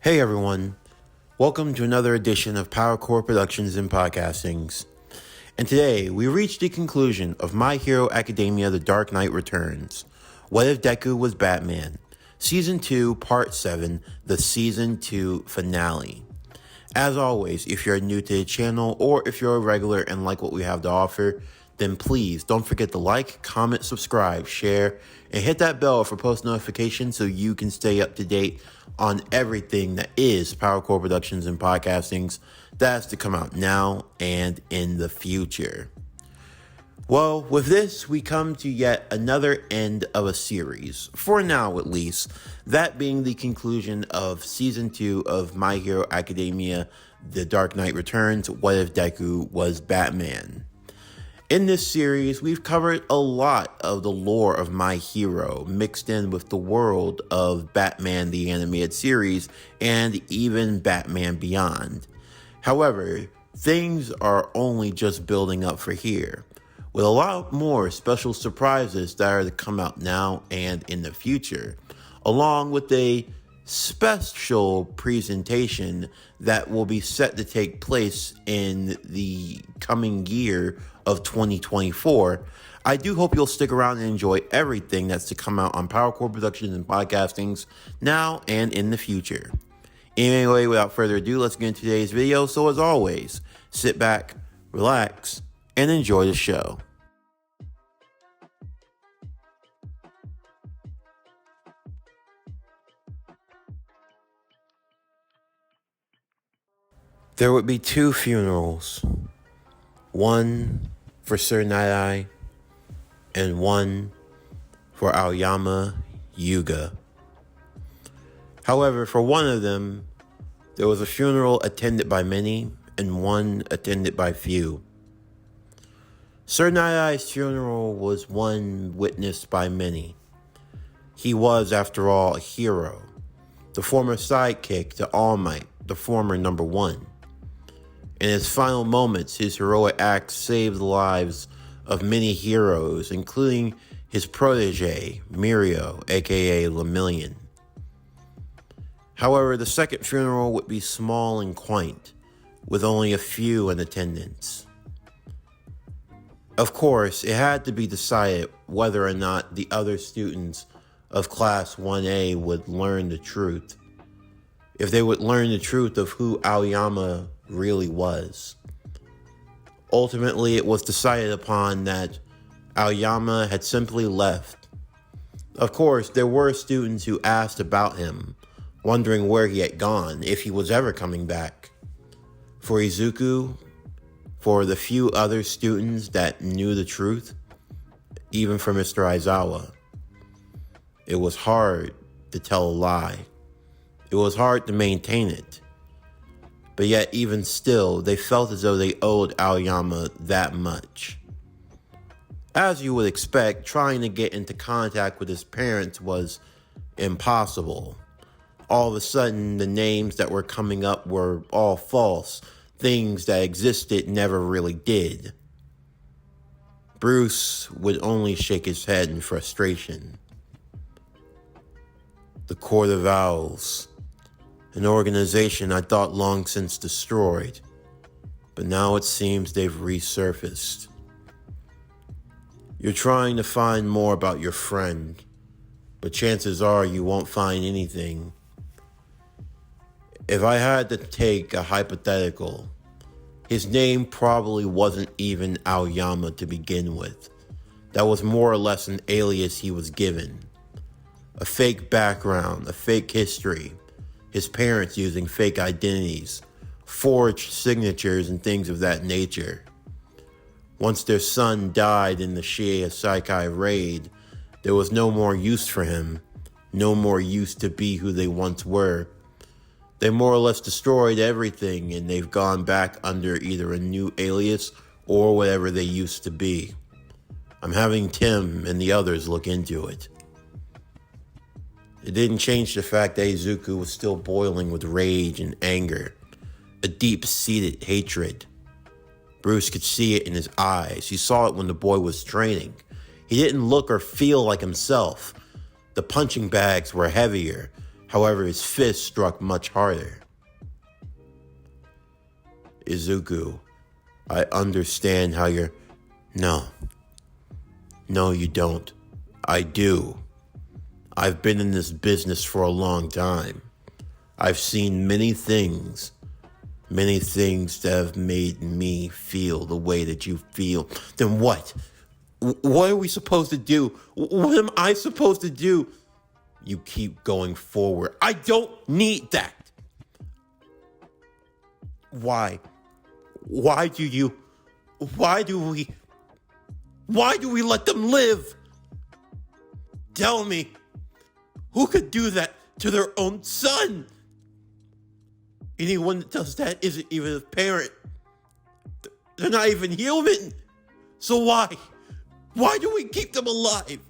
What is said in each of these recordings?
Hey everyone, welcome to another edition of PowerCore Productions and Podcastings. And today we reach the conclusion of My Hero Academia: The Dark Knight Returns. What if Deku was Batman? Season 2, Part 7, the Season 2 finale. As always, if you're new to the channel or if you're a regular and like what we have to offer, then please don't forget to like, comment, subscribe, share, and hit that bell for post notifications so you can stay up to date on everything that is PowerCore Productions and Podcastings that's to come out now and in the future. Well, with this, we come to yet another end of a series, for now at least, that being the conclusion of Season 2 of My Hero Academia: The Dark Knight Returns. What if Deku was Batman? In this series, we've covered a lot of the lore of My Hero, mixed in with the world of Batman the Animated Series, and even Batman Beyond. However, things are only just building up for here, with a lot more special surprises that are to come out now and in the future, along with a special presentation that will be set to take place in the coming year of 2024. I do hope you'll stick around and enjoy everything that's to come out on PowerCore Productions and Podcastings now and in the future. Anyway, without further ado, let's get into today's video. So as always, sit back, relax, and enjoy the show. There would be two funerals, one for Sir Night-Eye and one for Aoyama Yuga. However, for one of them, there was a funeral attended by many and one attended by few. Sir Night-Eye's funeral was one witnessed by many. He was, after all, a hero, the former sidekick to All Might, the former number one. In his final moments, his heroic acts saved the lives of many heroes, including his protege, Mirio, aka Lemillion. However, the second funeral would be small and quaint, with only a few in attendance. Of course, it had to be decided whether or not the other students of Class 1A would learn the truth. If they would learn the truth of who Aoyama really was. Ultimately, it was decided upon that Aoyama had simply left. Of course, there were students who asked about him, wondering where he had gone, if he was ever coming back. For Izuku, for the few other students that knew the truth, even for Mr. Aizawa, it was hard to tell a lie. It was hard to maintain it. But yet, even still, they felt as though they owed Aoyama that much. As you would expect, trying to get into contact with his parents was impossible. All of a sudden, the names that were coming up were all false. Things that existed never really did. Bruce would only shake his head in frustration. The Court of Owls. An organization I thought long since destroyed, but now it seems they've resurfaced. You're trying to find more about your friend, but chances are you won't find anything. If I had to take a hypothetical, his name probably wasn't even Aoyama to begin with. That was more or less an alias he was given. A fake background, a fake history. His parents using fake identities, forged signatures, and things of that nature. Once their son died in the Shiea Saikai raid, there was no more use for him, no more use to be who they once were. They more or less destroyed everything, and they've gone back under either a new alias or whatever they used to be. I'm having Tim and the others look into it. It didn't change the fact that Izuku was still boiling with rage and anger, a deep-seated hatred. Bruce could see it in his eyes. He saw it when the boy was training. He didn't look or feel like himself. The punching bags were heavier. However, his fist struck much harder. Izuku, I understand how you're... No, you don't. I do. I've been in this business for a long time. I've seen many things that have made me feel the way that you feel. Then what? What are we supposed to do? What am I supposed to do? You keep going forward. I don't need that. Why? Why do we let them live? Tell me, who could do that to their own son? Anyone that does that isn't even a parent. They're not even human. So why? Why do we keep them alive?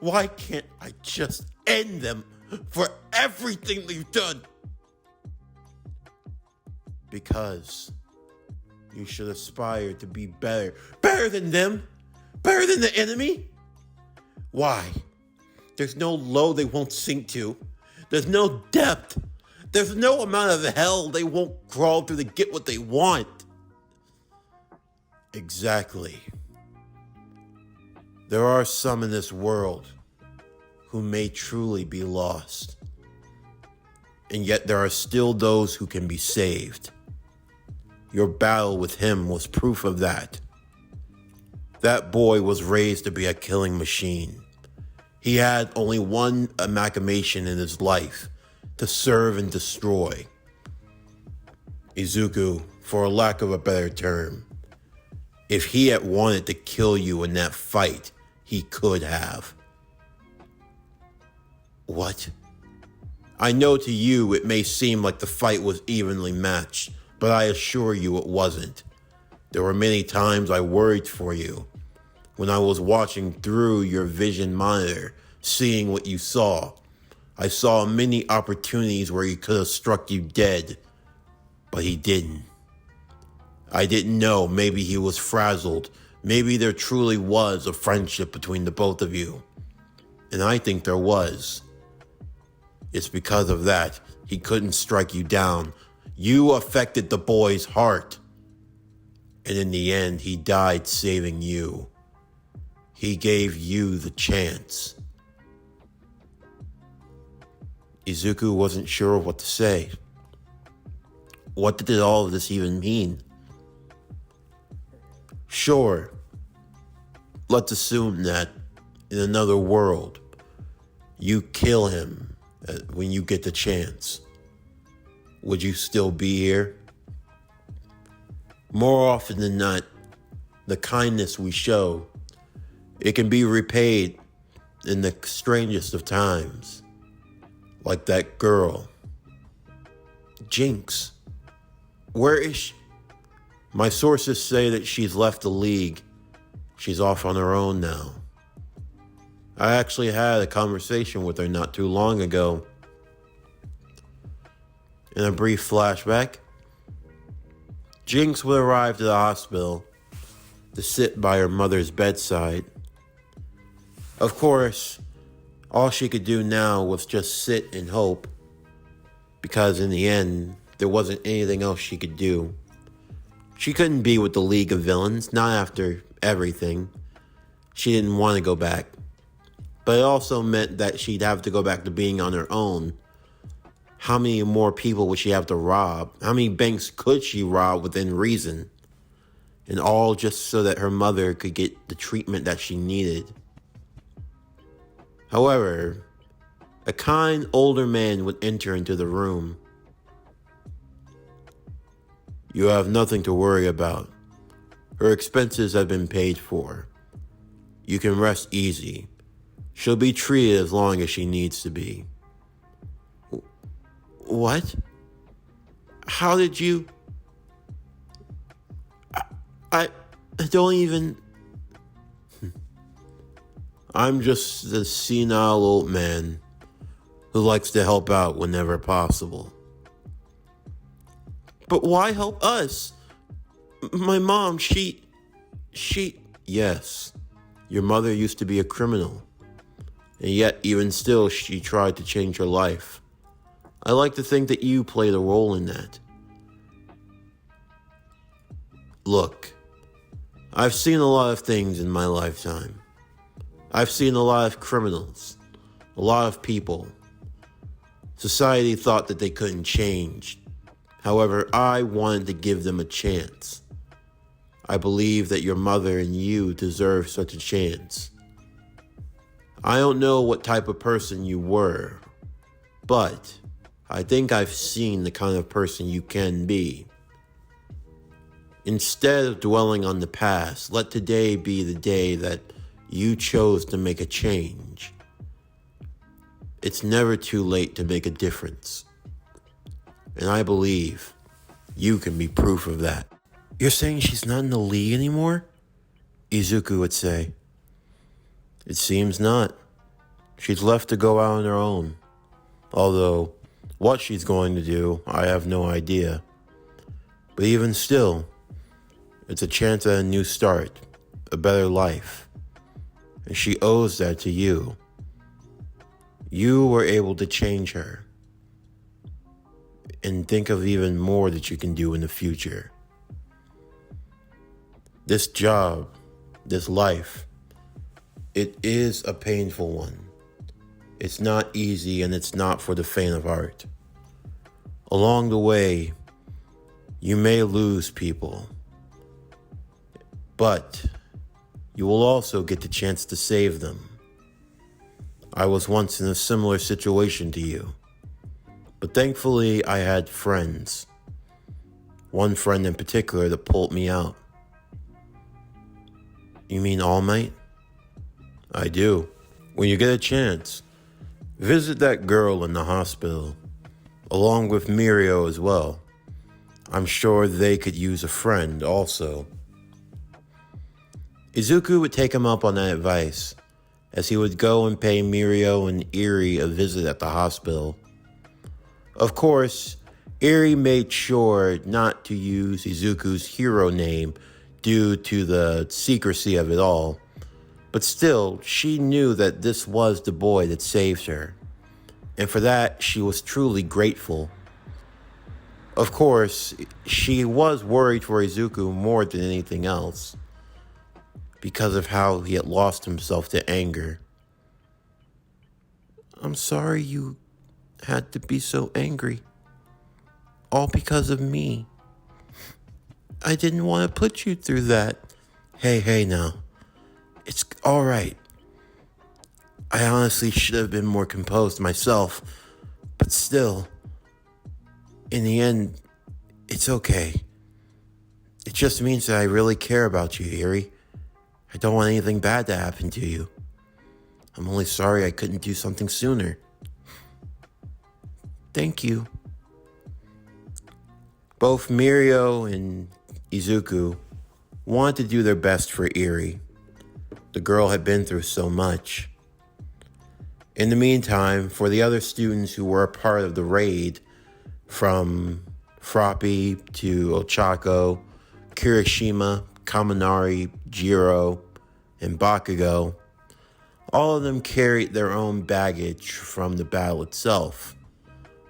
Why can't I just end them for everything they've done? Because you should aspire to be better. Better than them? Better than the enemy? Why? There's no low they won't sink to. There's no depth. There's no amount of hell they won't crawl through to get what they want. Exactly. There are some in this world who may truly be lost. And yet there are still those who can be saved. Your battle with him was proof of that. That boy was raised to be a killing machine. He had only one amalgamation in his life, to serve and destroy. Izuku, for lack of a better term, if he had wanted to kill you in that fight, he could have. What? I know to you it may seem like the fight was evenly matched, but I assure you it wasn't. There were many times I worried for you. When I was watching through your vision monitor, seeing what you saw, I saw many opportunities where he could have struck you dead, but he didn't. I didn't know, maybe he was frazzled. Maybe there truly was a friendship between the both of you. And I think there was. It's because of that he couldn't strike you down. You affected the boy's heart. And in the end, he died saving you. He gave you the chance. Izuku wasn't sure what to say. What did all of this even mean? Sure, let's assume that in another world, you kill him when you get the chance. Would you still be here? More often than not, the kindness we show, it can be repaid in the strangest of times. Like that girl, Jinx. Where is she? My sources say that she's left the league. She's off on her own now. I actually had a conversation with her not too long ago. In a brief flashback, Jinx would arrive to the hospital to sit by her mother's bedside. Of course, all she could do now was just sit and hope, because in the end, there wasn't anything else she could do. She couldn't be with the League of Villains, not after everything. She didn't want to go back. But it also meant that she'd have to go back to being on her own. How many more people would she have to rob? How many banks could she rob within reason? And all just so that her mother could get the treatment that she needed. However, a kind older man would enter into the room. You have nothing to worry about. Her expenses have been paid for. You can rest easy. She'll be treated as long as she needs to be. What? How did you... I don't even... I'm just a senile old man who likes to help out whenever possible. But why help us? My mom, she... Yes, your mother used to be a criminal. And yet, even still, she tried to change her life. I like to think that you played a role in that. Look, I've seen a lot of things in my lifetime. I've seen a lot of criminals, a lot of people. Society thought that they couldn't change. However, I wanted to give them a chance. I believe that your mother and you deserve such a chance. I don't know what type of person you were, but I think I've seen the kind of person you can be. Instead of dwelling on the past, let today be the day that you chose to make a change. It's never too late to make a difference. And I believe you can be proof of that. You're saying she's not in the league anymore? Izuku would say. It seems not. She's left to go out on her own. Although, what she's going to do, I have no idea. But even still, it's a chance at a new start, a better life. And she owes that to you. You were able to change her. And think of even more that you can do in the future. This job, this life, it is a painful one. It's not easy and it's not for the faint of heart. Along the way, you may lose people, but you will also get the chance to save them. I was once in a similar situation to you, but thankfully I had friends. One friend in particular that pulled me out. You mean All Might? I do. When you get a chance, visit that girl in the hospital, along with Mirio as well. I'm sure they could use a friend also. Izuku would take him up on that advice, as he would go and pay Mirio and Eri a visit at the hospital. Of course, Eri made sure not to use Izuku's hero name due to the secrecy of it all, but still, she knew that this was the boy that saved her, and for that, she was truly grateful. Of course, she was worried for Izuku more than anything else, because of how he had lost himself to anger. I'm sorry you had to be so angry. All because of me. I didn't want to put you through that. Hey now. It's all right. I honestly should have been more composed myself, but still, in the end, it's okay. It just means that I really care about you, Eri. I don't want anything bad to happen to you. I'm only sorry I couldn't do something sooner. Thank you. Both Mirio and Izuku wanted to do their best for Eri. The girl had been through so much. In the meantime, for the other students who were a part of the raid, from Froppy to Ochako, Kirishima, Kaminari, Jiro, and Bakugo, all of them carried their own baggage from the battle itself.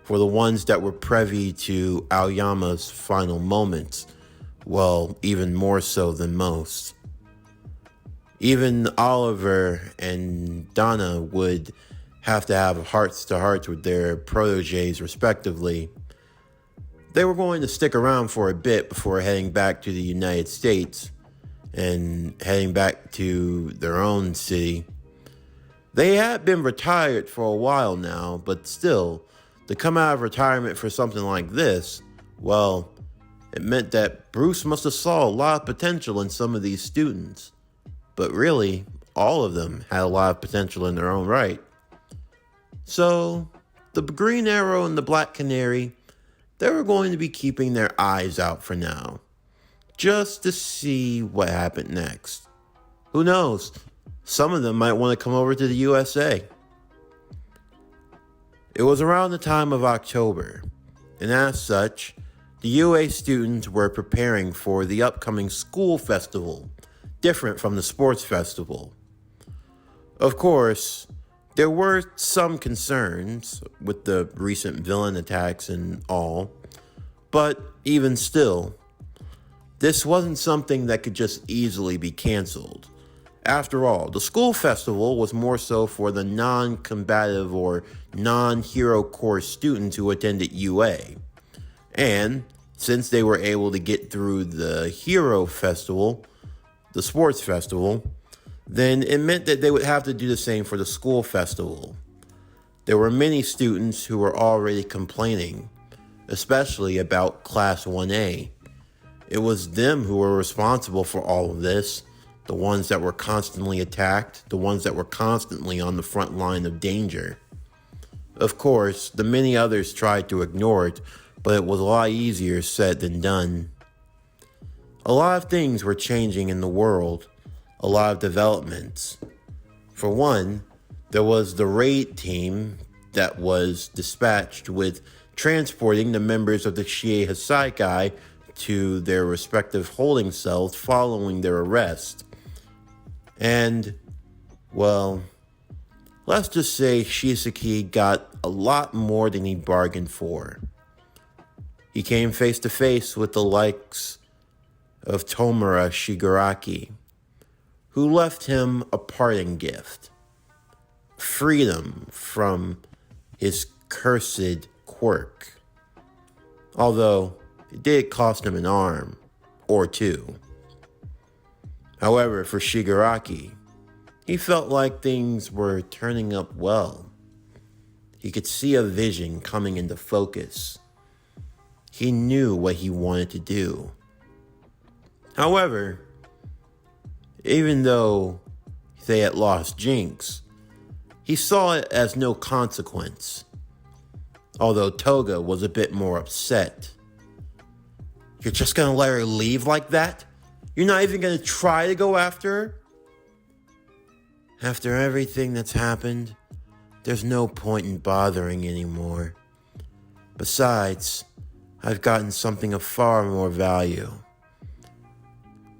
For the ones that were privy to Aoyama's final moments, well, even more so than most. Even Oliver and Donna would have to have hearts-to-hearts with their proteges respectively. They were going to stick around for a bit before heading back to the United States and heading back to their own city. They had been retired for a while now, but still, to come out of retirement for something like this, well, it meant that Bruce must have saw a lot of potential in some of these students. But really, all of them had a lot of potential in their own right. So, the Green Arrow and the Black Canary, they were going to be keeping their eyes out for now, just to see what happened next. Who knows? Some of them might want to come over to the USA. It was around the time of October, and as such, the UA students were preparing for the upcoming school festival, different from the sports festival. Of course, There were some concerns with the recent villain attacks and all, but even still, this wasn't something that could just easily be canceled. After all, the school festival was more so for the non-combative or non-hero course students who attended UA. And since they were able to get through the hero festival, the sports festival, then it meant that they would have to do the same for the school festival. There were many students who were already complaining, especially about Class 1A. It was them who were responsible for all of this, the ones that were constantly attacked, the ones that were constantly on the front line of danger. Of course, the many others tried to ignore it, but it was a lot easier said than done. A lot of things were changing in the world, a lot of developments. For one, there was the raid team that was dispatched with transporting the members of the Shie Hassaikai to their respective holding cells following their arrest. And, well, let's just say Shisaki got a lot more than he bargained for. He came face to face with the likes of Tomura Shigaraki, who left him a parting gift: freedom from his cursed quirk. Although, it did cost him an arm or two. However, for Shigaraki, he felt like things were turning up well. He could see a vision coming into focus. He knew what he wanted to do. However, even though they had lost Jinx, he saw it as no consequence. Although Toga was a bit more upset. You're just gonna let her leave like that? You're not even gonna try to go after her? After everything that's happened, there's no point in bothering anymore. Besides, I've gotten something of far more value.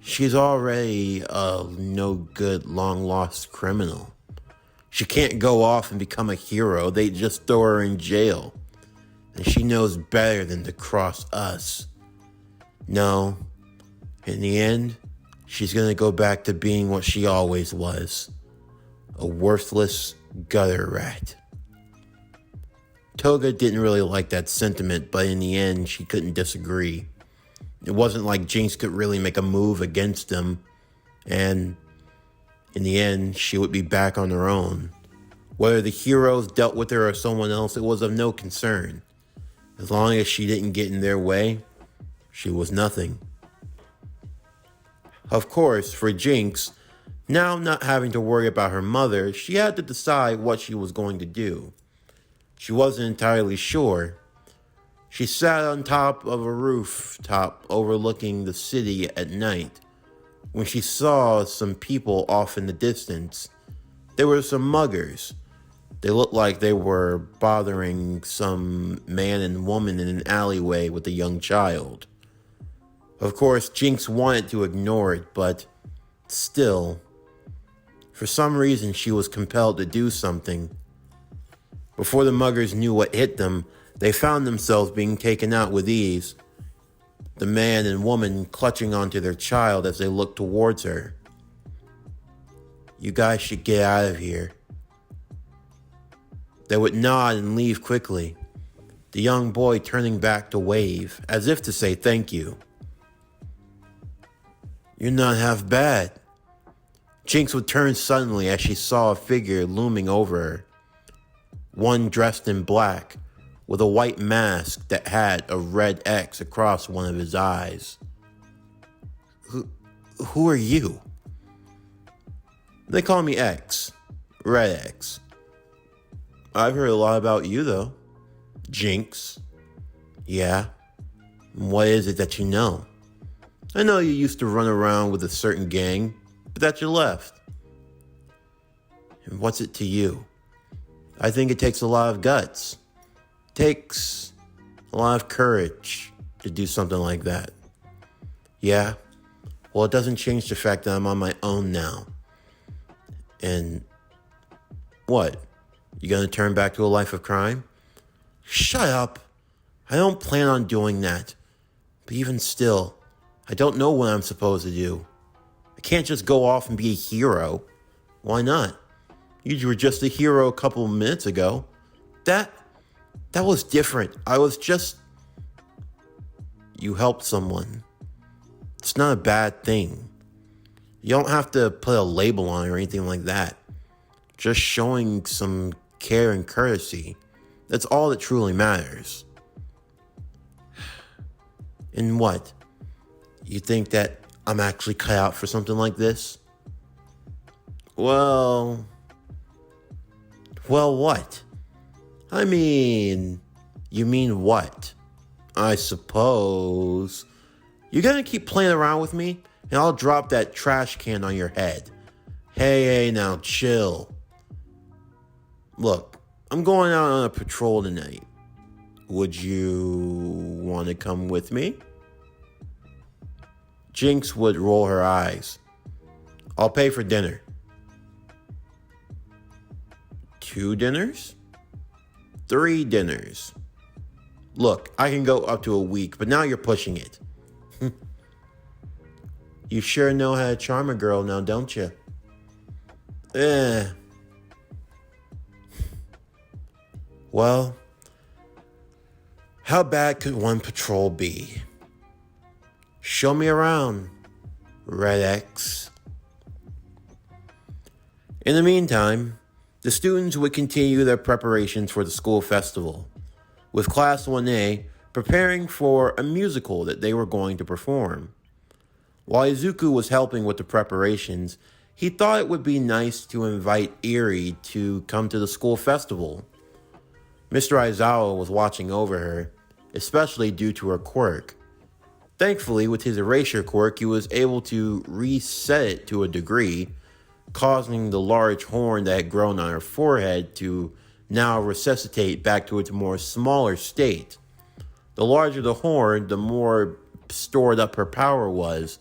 She's already a no-good, long-lost criminal. She can't go off and become a hero. They just throw her in jail. And she knows better than to cross us. No, in the end, she's gonna go back to being what she always was. A worthless gutter rat. Toga didn't really like that sentiment, but in the end, she couldn't disagree. It wasn't like Jinx could really make a move against him, and in the end, she would be back on her own. Whether the heroes dealt with her or someone else, it was of no concern. As long as she didn't get in their way, she was nothing. Of course, for Jinx, now not having to worry about her mother, she had to decide what she was going to do. She wasn't entirely sure. She sat on top of a rooftop overlooking the city at night when she saw some people off in the distance. There were some muggers. They looked like they were bothering some man and woman in an alleyway with a young child. Of course, Jinx wanted to ignore it, but still, for some reason she was compelled to do something. Before the muggers knew what hit them, they found themselves being taken out with ease, the man and woman clutching onto their child as they looked towards her. You guys should get out of here. They would nod and leave quickly, the young boy turning back to wave, as if to say thank you. You're not half bad. Jinx would turn suddenly as she saw a figure looming over her. One dressed in black, with a white mask that had a red X across one of his eyes. Who are you? They call me X. Red X. I've heard a lot about you, though. Jinx. Yeah? What is it that you know? I know you used to run around with a certain gang, but that you left. And what's it to you? I think it takes a lot of guts. It takes a lot of courage to do something like that. Yeah? Well, it doesn't change the fact that I'm on my own now. And what? You gonna turn back to a life of crime? Shut up. I don't plan on doing that. But even still, I don't know what I'm supposed to do. I can't just go off and be a hero. Why not? You were just a hero a couple of minutes ago. That was different. You helped someone. It's not a bad thing. You don't have to put a label on it or anything like that. Just showing some care and courtesy. That's all that truly matters. And what? You think that I'm actually cut out for something like this? Well, what? I mean, you mean what? I suppose. You're gonna keep playing around with me, and I'll drop that trash can on your head. Hey, now chill. Look, I'm going out on a patrol tonight. Would you want to come with me? Jinx would roll her eyes. I'll pay for dinner. 2 dinners? 3 dinners. Look, I can go up to a week, but now you're pushing it. You sure know how to charm a girl now, don't you? Well, how bad could one patrol be? Show me around, Red X. In the meantime, the students would continue their preparations for the school festival, with Class 1A preparing for a musical that they were going to perform. While Izuku was helping with the preparations, he thought it would be nice to invite Eri to come to the school festival. Mr. Aizawa was watching over her, especially due to her quirk. Thankfully, with his erasure quirk, he was able to reset it to a degree, causing the large horn that had grown on her forehead to now resuscitate back to its more smaller state. The larger the horn, the more stored up her power was,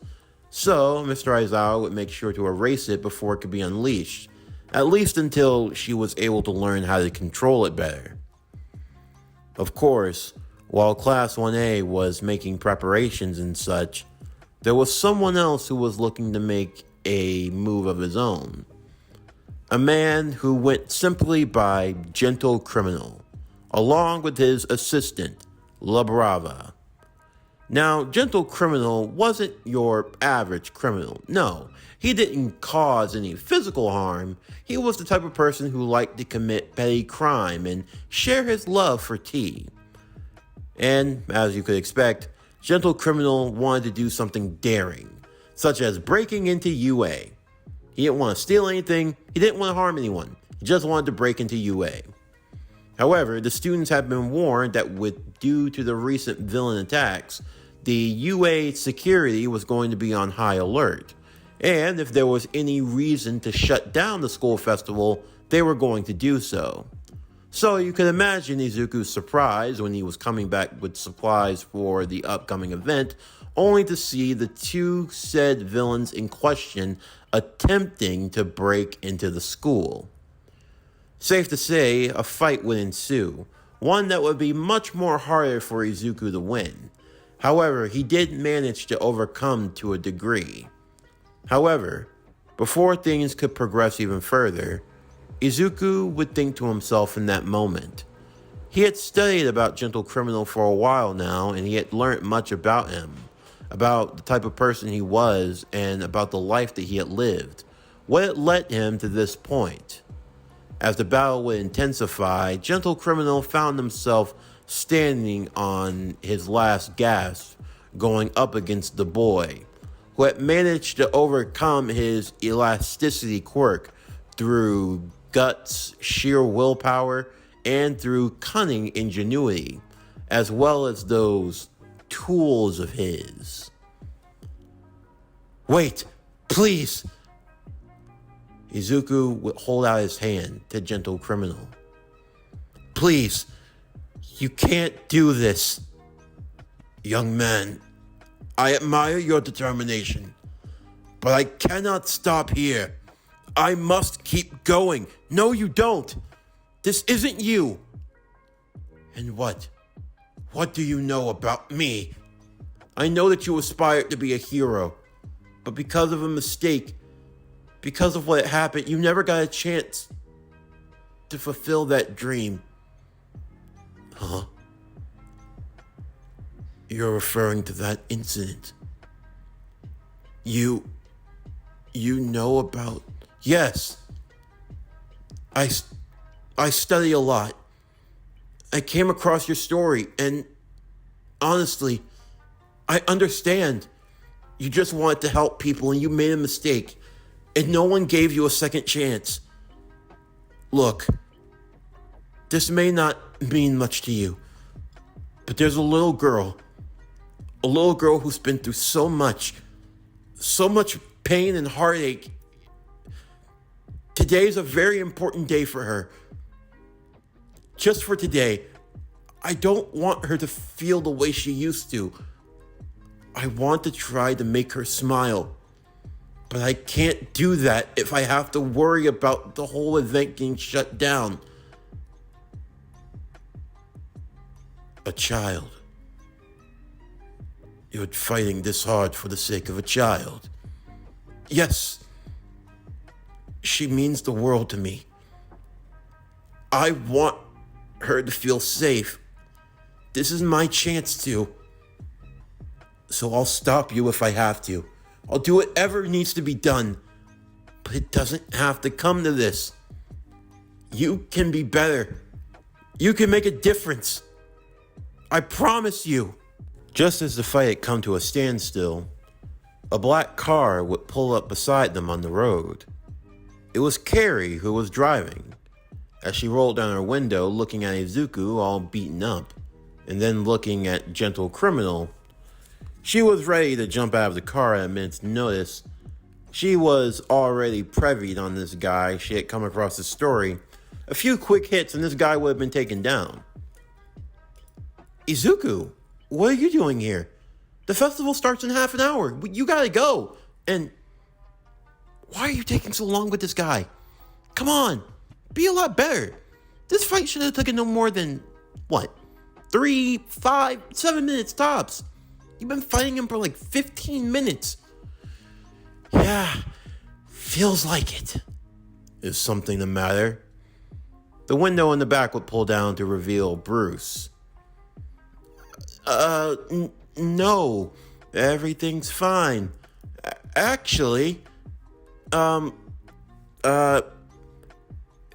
so Mr. Aizawa would make sure to erase it before it could be unleashed, at least until she was able to learn how to control it better. Of course, while Class 1A was making preparations and such, there was someone else who was looking to make a move of his own. A man who went simply by Gentle Criminal, along with his assistant, La Brava. Now, Gentle Criminal wasn't your average criminal. No, he didn't cause any physical harm. He was the type of person who liked to commit petty crime and share his love for tea. And, as you could expect, Gentle Criminal wanted to do something daring, such as breaking into UA. He didn't want to steal anything, he didn't want to harm anyone, he just wanted to break into UA. However, the students had been warned that due to the recent villain attacks, the UA security was going to be on high alert, and if there was any reason to shut down the school festival, they were going to do so. So you can imagine Izuku's surprise when he was coming back with supplies for the upcoming event, only to see the 2 said villains in question attempting to break into the school. Safe to say, a fight would ensue, one that would be much more harder for Izuku to win. However, he did manage to overcome to a degree. However, before things could progress even further, Izuku would think to himself in that moment. He had studied about Gentle Criminal for a while now, and he had learned much about him, about the type of person he was, and about the life that he had lived, what had led him to this point. As the battle would intensify, Gentle Criminal found himself standing on his last gasp, going up against the boy, who had managed to overcome his elasticity quirk through guts, sheer willpower, and through cunning ingenuity, as well as those tools of his. Wait, please! Izuku would hold out his hand to Gentle Criminal. Please, you can't do this. Young man, I admire your determination, but I cannot stop here. I must keep going. No, you don't. This isn't you. And what? What do you know about me? I know that you aspired to be a hero, but because of a mistake, because of what happened, you never got a chance to fulfill that dream. Huh? You're referring to that incident. You know about... Yes. I study a lot. I came across your story, and honestly, I understand. You just wanted to help people, and you made a mistake, and no one gave you a second chance. Look, this may not mean much to you, but there's a little girl who's been through so much pain and heartache. Today's a very important day for her. Just for today, I don't want her to feel the way she used to. I want to try to make her smile, but I can't do that if I have to worry about the whole event getting shut down. A child. You're fighting this hard for the sake of a child. Yes, she means the world to me. I want her to feel safe. This is my chance to. So I'll stop you if I have to. I'll do whatever needs to be done. But it doesn't have to come to this. You can be better. You can make a difference. I promise you. Just as the fight had come to a standstill, a black car would pull up beside them on the road. It was Carrie who was driving. As she rolled down her window, looking at Izuku all beaten up, and then looking at Gentle Criminal, she was ready to jump out of the car at a minute's notice. She was already previed on this guy. She had come across his story. A few quick hits and this guy would have been taken down. Izuku, what are you doing here? The festival starts in half an hour. You gotta go. And why are you taking so long with this guy? Come on, be a lot better. This fight should have taken no more than, 3, 5, 7 minutes tops. You've been fighting him for like 15 minutes. Yeah, feels like it. Is something the matter? The window in the back would pull down to reveal Bruce. No, everything's fine. Actually,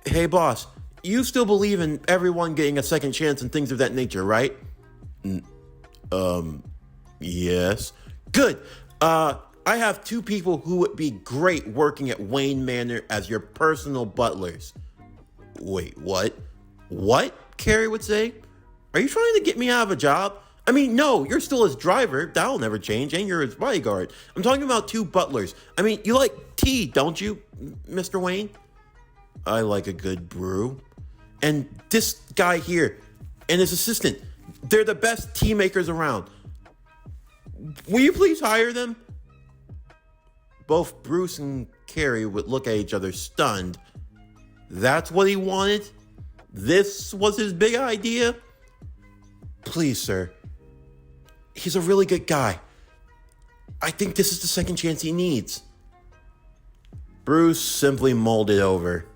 hey boss, you still believe in everyone getting a second chance and things of that nature, right? Yes. Good. I have 2 people who would be great working at Wayne Manor as your personal butlers. Wait, what? What? Carrie would say. Are you trying to get me out of a job? I mean, no, you're still his driver. That'll never change, and you're his bodyguard. I'm talking about 2 butlers. I mean, you like tea, don't you, Mr. Wayne? I like a good brew. And this guy here and his assistant, they're the best tea makers around. Will you please hire them? Both Bruce and Carrie would look at each other stunned. That's what he wanted? This was his big idea? Please, sir. He's a really good guy. I think this is the second chance he needs. Bruce simply mulled it over.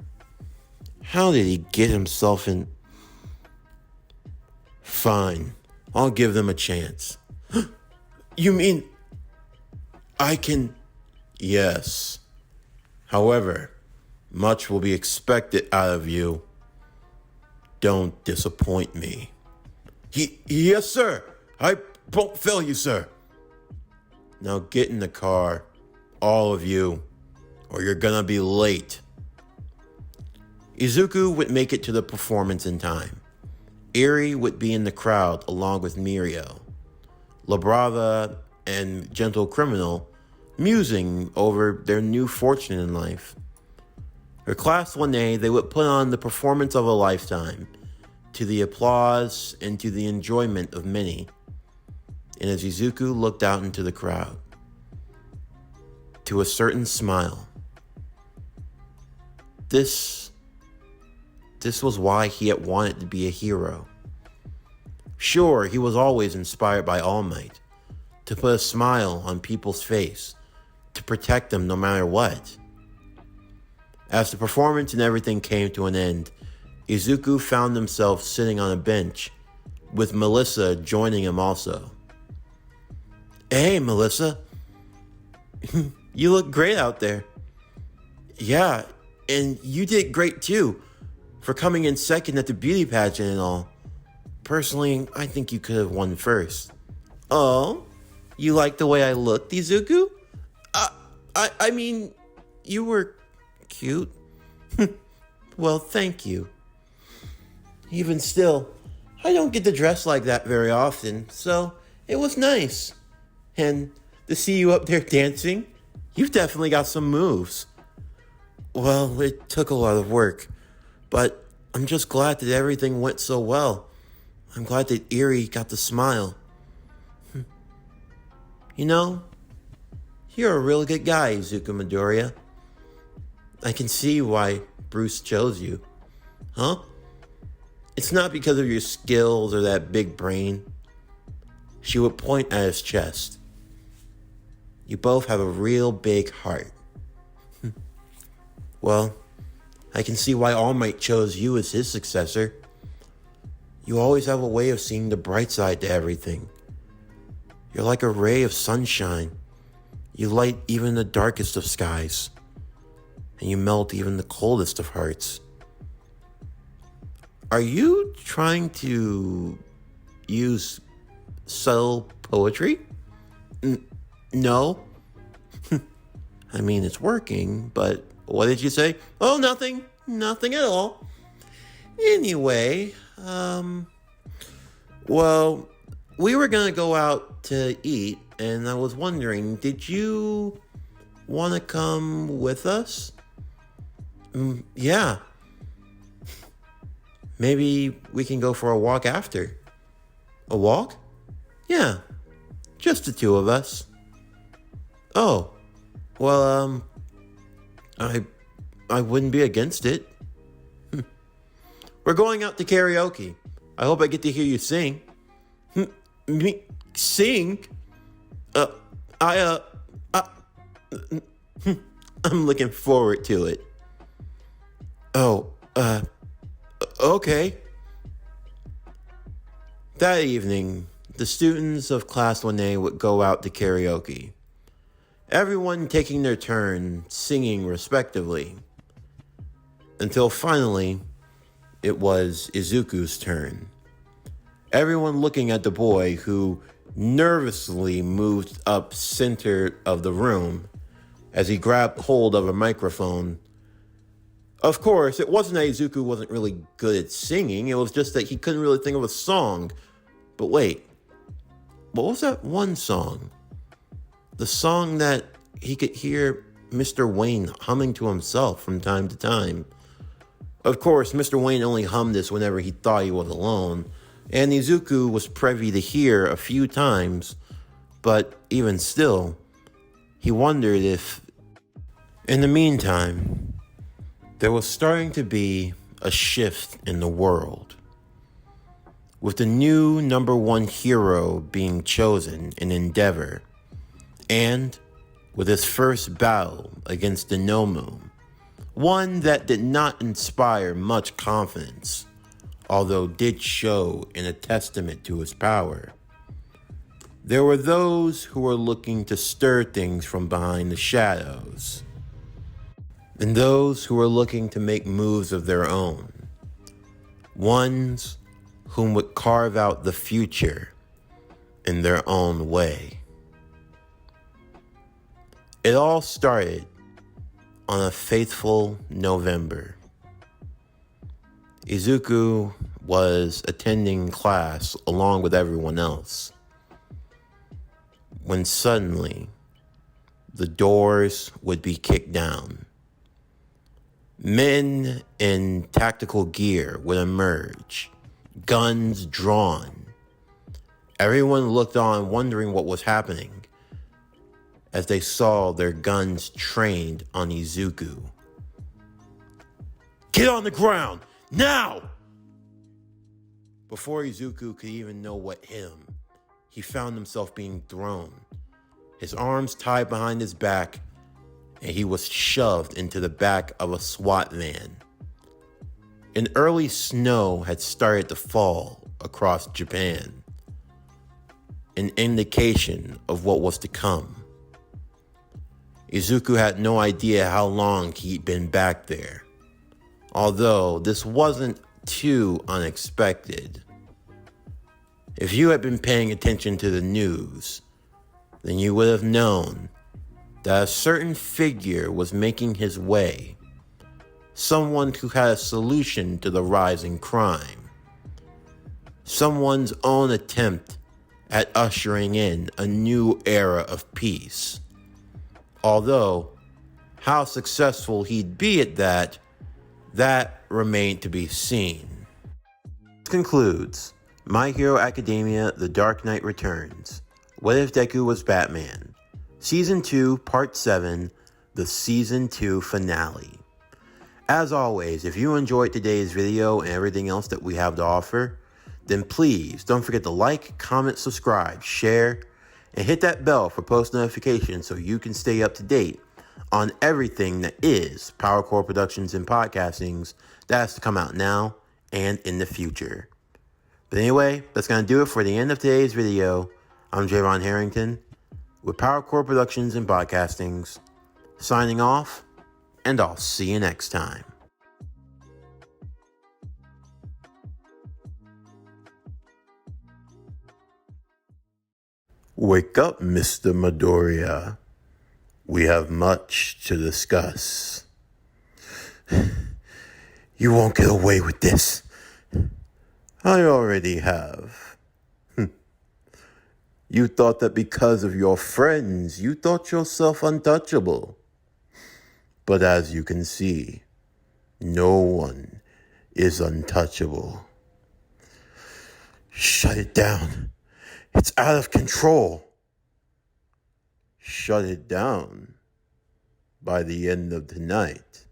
How did he get himself in? Fine. I'll give them a chance. You mean I can? Yes. However, much will be expected out of you. Don't disappoint me. Yes, sir. I won't fail you, sir. Now get in the car, all of you, or you're gonna be late. Izuku would make it to the performance in time. Eri would be in the crowd along with Mirio. La Brava and Gentle Criminal musing over their new fortune in life. For Class 1A, they would put on the performance of a lifetime, to the applause and to the enjoyment of many. And as Izuku looked out into the crowd, to a certain smile, this this was why he had wanted to be a hero. Sure, he was always inspired by All Might, to put a smile on people's face, to protect them no matter what. As the performance and everything came to an end, Izuku found himself sitting on a bench, with Melissa joining him also. Hey, Melissa. You look great out there. Yeah, and you did great too, for coming in second at the beauty pageant and all. Personally, I think you could have won first. Oh? You like the way I looked, Izuku? I mean, you were cute. Well, thank you. Even still, I don't get to dress like that very often, so it was nice. And to see you up there dancing, you've definitely got some moves. Well, it took a lot of work, but I'm just glad that everything went so well. I'm glad that Eri got the smile. You know, you're a really good guy, Izuku Midoriya. I can see why Bruce chose you. Huh? It's not because of your skills or that big brain. She would point at his chest. You both have a real big heart. Well, I can see why All Might chose you as his successor. You always have a way of seeing the bright side to everything. You're like a ray of sunshine. You light even the darkest of skies. And you melt even the coldest of hearts. Are you trying to use subtle poetry? No. I mean, it's working, but what did you say? Oh, nothing. Nothing at all. Anyway, well, we were going to go out to eat, and I was wondering, did you want to come with us? Yeah. Maybe we can go for a walk after. A walk? Yeah, just the two of us. Oh, well, I wouldn't be against it. We're going out to karaoke. I hope I get to hear you sing. Me sing? I'm looking forward to it. Oh, okay. That evening, the students of Class 1A would go out to karaoke. Everyone taking their turn, singing respectively. Until finally, it was Izuku's turn. Everyone looking at the boy who nervously moved up center of the room as he grabbed hold of a microphone. Of course, it wasn't that Izuku wasn't really good at singing, it was just that he couldn't really think of a song. But wait, what was that one song? The song that he could hear Mr. Wayne humming to himself from time to time. Of course, Mr. Wayne only hummed this whenever he thought he was alone, and Izuku was privy to hear a few times, but even still, he wondered if, in the meantime, there was starting to be a shift in the world. With the new number one hero being chosen in Endeavor, and with his first battle against the Nomu, one that did not inspire much confidence, although did show in a testament to his power. There were those who were looking to stir things from behind the shadows, and those who were looking to make moves of their own, ones whom would carve out the future in their own way. It all started on a faithful November. Izuku was attending class along with everyone else, when suddenly the doors would be kicked down. Men in tactical gear would emerge, guns drawn. Everyone looked on, wondering what was happening, as they saw their guns trained on Izuku. Get on the ground! Now! Before Izuku could even know what hit him, he found himself being thrown, his arms tied behind his back, and he was shoved into the back of a SWAT van. An early snow had started to fall across Japan, an indication of what was to come. Izuku had no idea how long he'd been back there, although this wasn't too unexpected. If you had been paying attention to the news, then you would have known that a certain figure was making his way, someone who had a solution to the rising crime, someone's own attempt at ushering in a new era of peace. Although, how successful he'd be at that remained to be seen. This concludes My Hero Academia: The Dark Knight Returns. What If Deku Was Batman? Season 2, Part 7, the Season 2 finale. As always, if you enjoyed today's video and everything else that we have to offer, then please don't forget to like, comment, subscribe, share, and hit that bell for post notifications so you can stay up to date on everything that is PowerCore Productions and Podcastings that has to come out now and in the future. But anyway, that's going to do it for the end of today's video. I'm Javon Harrington with PowerCore Productions and Podcastings, signing off, and I'll see you next time. Wake up, Mr. Midoriya. We have much to discuss. You won't get away with this. I already have. You thought that because of your friends, you thought yourself untouchable. But as you can see, no one is untouchable. Shut it down. It's out of control. Shut it down. By the end of the night,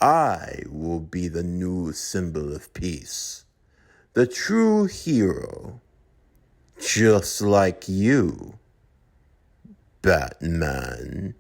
I will be the new symbol of peace. The true hero. Just like you, Batman.